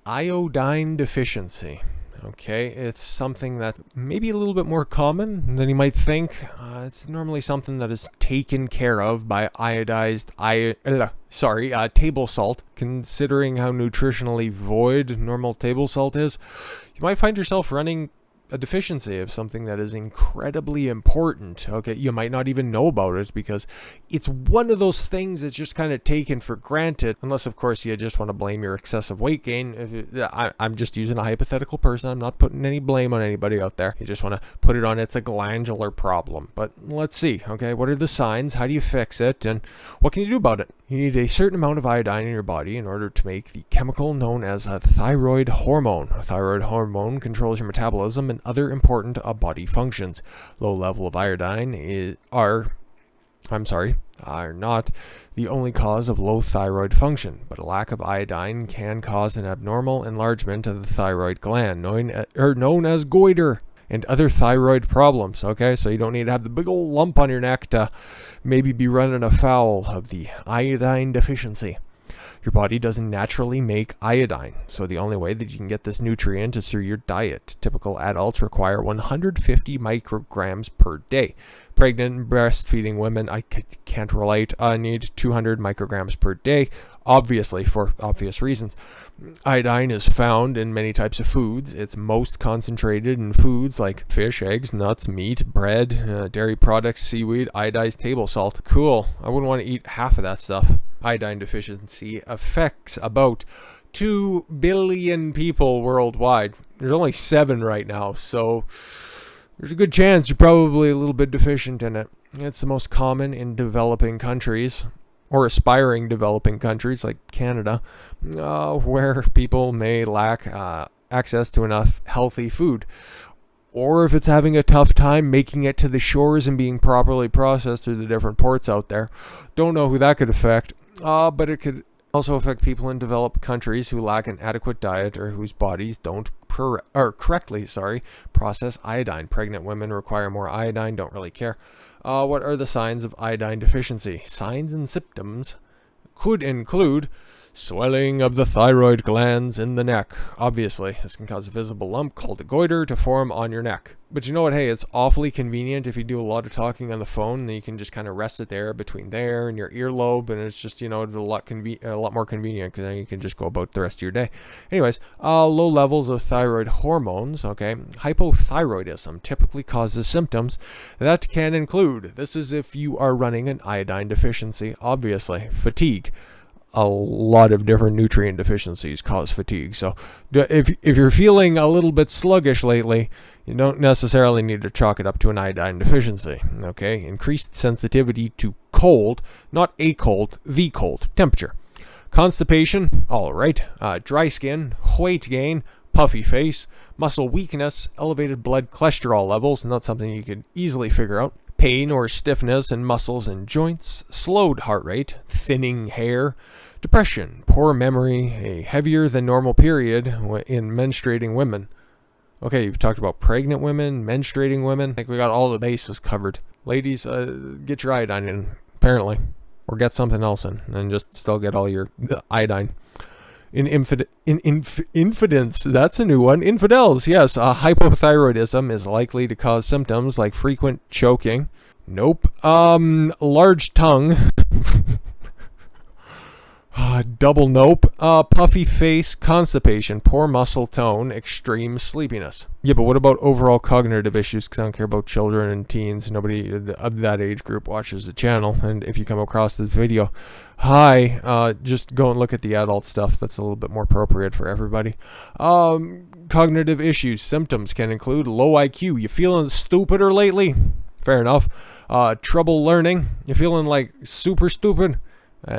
Iodine deficiency. Okay, it's something that maybe a little bit more common than you might think. It's normally something that is taken care of by table salt. Considering how nutritionally void normal table salt is, you might find yourself running a deficiency of something that is incredibly important. Okay, you might not even know about it because it's one of those things that's just kind of taken for granted, unless of course you just want to blame your excessive weight gain. I'm just using a hypothetical person. I'm not putting any blame on anybody out there. You just want to put it on it's a glandular problem. But let's see, okay, what are the signs? How do you fix it? And what can you do about it? You need a certain amount of iodine in your body in order to make the chemical known as a thyroid hormone. A thyroid hormone controls your metabolism and other important body functions. Low level of iodine are not the only cause of low thyroid function, but a lack of iodine can cause an abnormal enlargement of the thyroid gland, known as goiter, and other thyroid problems. Okay, so you don't need to have the big old lump on your neck to maybe be running afoul of the iodine deficiency. Your body doesn't naturally make iodine, so the only way that you can get this nutrient is through your diet. Typical adults require 150 micrograms per day. Pregnant and breastfeeding women, I can't relate, need 200 micrograms per day, obviously, for obvious reasons. Iodine is found in many types of foods. It's most concentrated in foods like fish, eggs, nuts, meat, bread, dairy products, seaweed, iodized table salt. Cool. I wouldn't want to eat half of that stuff. Iodine deficiency affects about 2 billion people worldwide. There's only 7 right now, so there's a good chance you're probably a little bit deficient in it. It's the most common in developing countries, or aspiring developing countries like Canada, where people may lack access to enough healthy food. Or if it's having a tough time making it to the shores and being properly processed through the different ports out there. Don't know who that could affect, but it could also affect people in developed countries who lack an adequate diet or whose bodies don't correctly process iodine. Pregnant women require more iodine, don't really care. What are the signs of iodine deficiency? Signs and symptoms could include swelling of the thyroid glands in the neck. Obviously, this can cause a visible lump called a goiter to form on your neck. But you know what? Hey, it's awfully convenient if you do a lot of talking on the phone. Then you can just kind of rest it there between there and your earlobe, and it's just, a lot more convenient because then you can just go about the rest of your day. Anyways, low levels of thyroid hormones. Okay, hypothyroidism typically causes symptoms that can include. This is if you are running an iodine deficiency. Obviously, fatigue. A lot of different nutrient deficiencies cause fatigue. So if you're feeling a little bit sluggish lately, you don't necessarily need to chalk it up to an iodine deficiency. Okay, increased sensitivity to cold, not a cold, the cold temperature. Constipation, all right. Dry skin, weight gain, puffy face, muscle weakness, elevated blood cholesterol levels, not something you could easily figure out. Pain or stiffness in muscles and joints, slowed heart rate, thinning hair, depression, poor memory, a heavier than normal period in menstruating women. Okay, you've talked about pregnant women, menstruating women. I think we got all the bases covered. Ladies, get your iodine in, apparently. Or get something else in, and just still get all your iodine. Infidence, that's a new one. Infidels, yes. Hypothyroidism is likely to cause symptoms like frequent choking. Nope. Large tongue. Double nope. Puffy face, constipation, poor muscle tone, extreme sleepiness. Yeah, but what about overall cognitive issues? Because I don't care about children and teens. Nobody of that age group watches the channel. And if you come across this video, just go and look at the adult stuff. That's a little bit more appropriate for everybody. Cognitive issues. Symptoms can include low IQ. You feeling stupider lately? Fair enough. Trouble learning. You feeling like super stupid?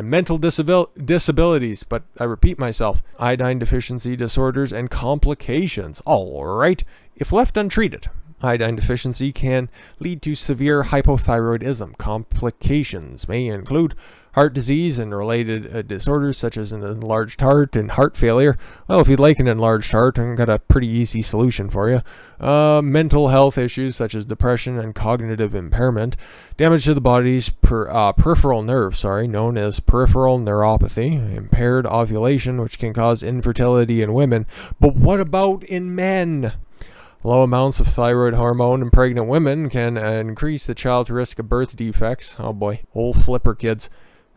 Mental disabilities, but I repeat myself, iodine deficiency disorders and complications. All right, if left untreated, iodine deficiency can lead to severe hypothyroidism. Complications may include Heart disease and related disorders such as an enlarged heart and heart failure. Well, if you'd like an enlarged heart, I've got a pretty easy solution for you. Mental health issues such as depression and cognitive impairment. Damage to the body's peripheral nerve, known as peripheral neuropathy. Impaired ovulation, which can cause infertility in women. But what about in men? Low amounts of thyroid hormone in pregnant women can increase the child's risk of birth defects. Oh boy, old flipper kids.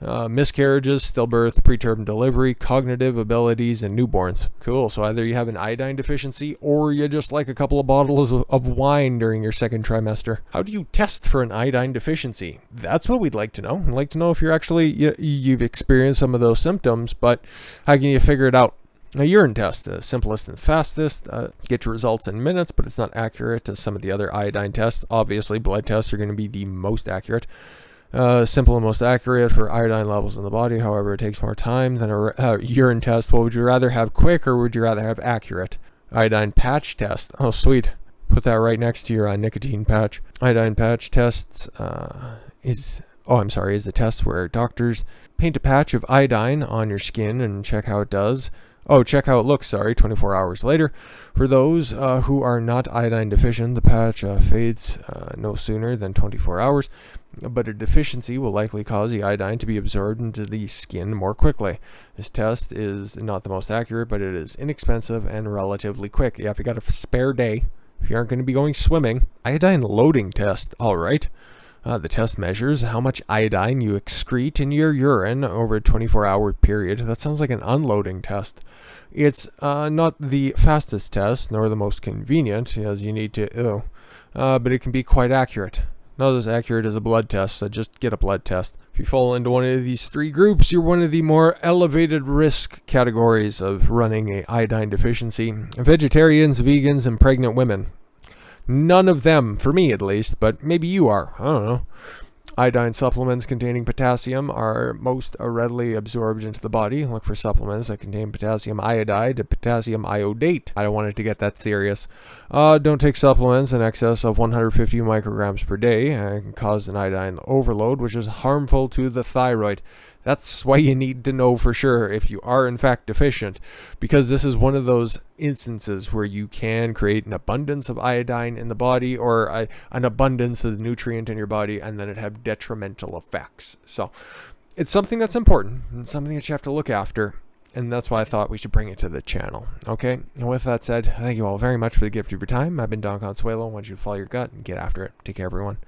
Miscarriages, stillbirth, preterm delivery, cognitive abilities, and newborns. Cool. So either you have an iodine deficiency or you just like a couple of bottles of wine during your second trimester. How do you test for an iodine deficiency? That's what we'd like to know. We'd like to know if you're actually, you've experienced some of those symptoms, but how can you figure it out? A urine test, the simplest and fastest, get your results in minutes, but it's not accurate as some of the other iodine tests. Obviously, blood tests are going to be the most accurate. Simple and most accurate for iodine levels in the body. However, it takes more time than a urine test. What would you rather have, quick or would you rather have accurate? Iodine patch test. Oh, sweet. Put that right next to your nicotine patch. Iodine patch tests is a test where doctors paint a patch of iodine on your skin and check how it does. Check how it looks, 24 hours later. For those who are not iodine deficient, the patch fades no sooner than 24 hours, but a deficiency will likely cause the iodine to be absorbed into the skin more quickly. This test is not the most accurate, but it is inexpensive and relatively quick. Yeah, if you got a spare day, if you aren't going to be going swimming. Iodine loading test, all right. The test measures how much iodine you excrete in your urine over a 24-hour period. That sounds like an unloading test. It's not the fastest test, nor the most convenient, as you need to, but it can be quite accurate. Not as accurate as a blood test, so just get a blood test. If you fall into one of these three groups, you're one of the more elevated risk categories of running a iodine deficiency. Vegetarians, vegans, and pregnant women. None of them, for me at least, but maybe you are. I don't know. Iodine supplements containing potassium are most readily absorbed into the body. Look for supplements that contain potassium iodide and potassium iodate. I don't want it to get that serious. Don't take supplements in excess of 150 micrograms per day. It can cause an iodine overload, which is harmful to the thyroid. That's why you need to know for sure if you are in fact deficient, because this is one of those instances where you can create an abundance of iodine in the body or an abundance of the nutrient in your body and then it have detrimental effects. So it's something that's important and something that you have to look after. And that's why I thought we should bring it to the channel. Okay. And with that said, thank you all very much for the gift of your time. I've been Don Consuelo. I want you to follow your gut and get after it. Take care, everyone.